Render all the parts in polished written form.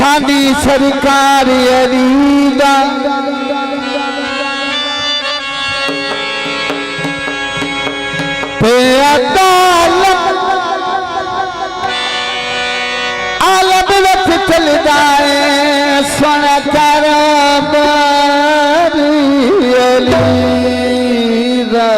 साडी सरकार अलीदा पे आलम वक्त चल जाए सोना कारबारी अलीदा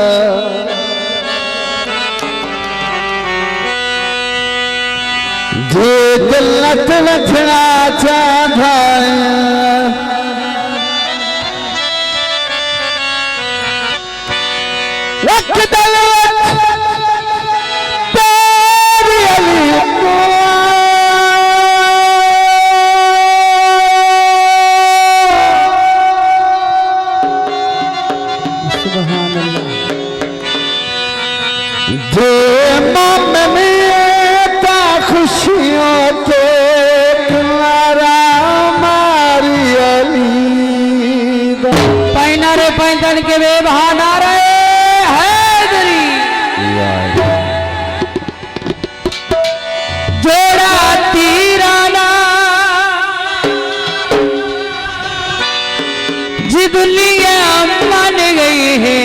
जे जन्नत वठना चाहता है वक्त खुशियों के किनारा मारी अलीदा पैना रे पैंतन के वे बहाना रे हैदरी जोड़ा तीराना जी दुनिया मान गई है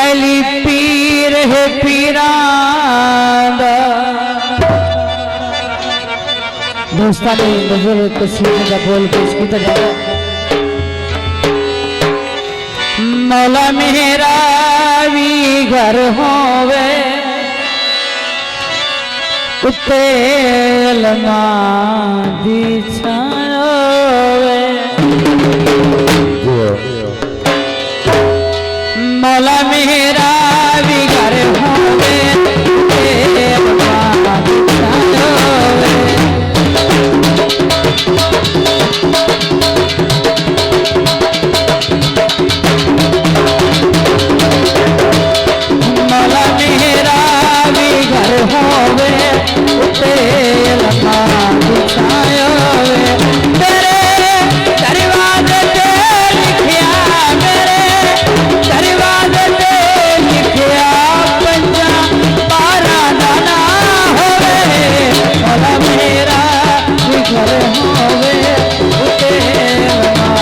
अली पीर है पीराना दोस्तानी बुजुर्ग तस्वीर का बोल के इसकी तो जाता मौला मेरा भी घर होवे उते लमा दी छावे मौला मेरा भी घर होवे उते लमा दी छावे मौला मेरा भी घर होवे उते लम्हा बिछायो तेरे दरवाजे पे लिखिया मेरे दरवाजे पे लिखिया पंजा पारा दाना होवे मौला मेरा भी घर होवे उते लम्हा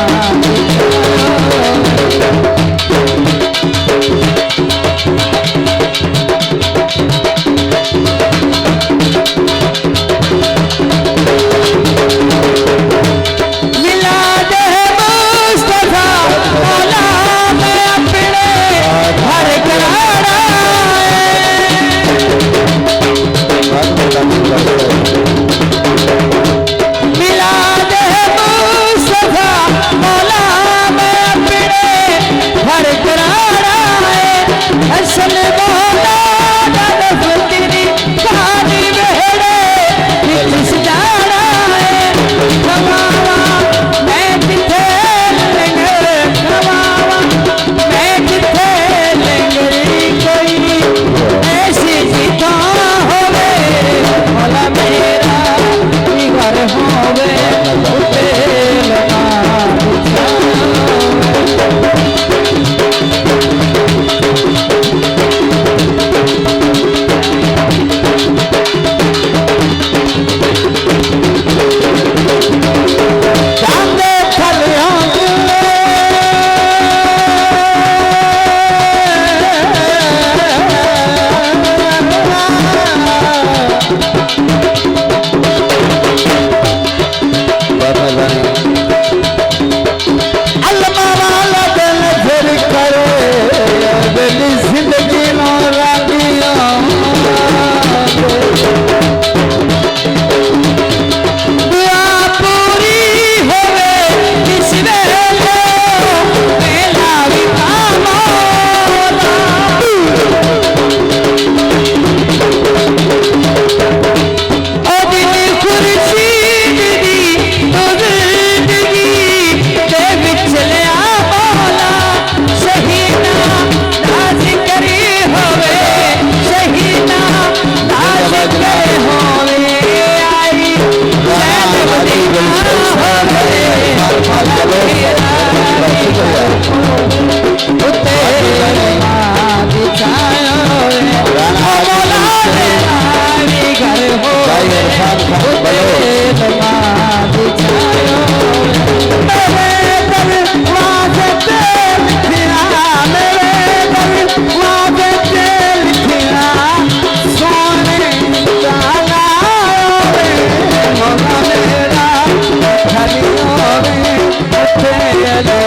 खेले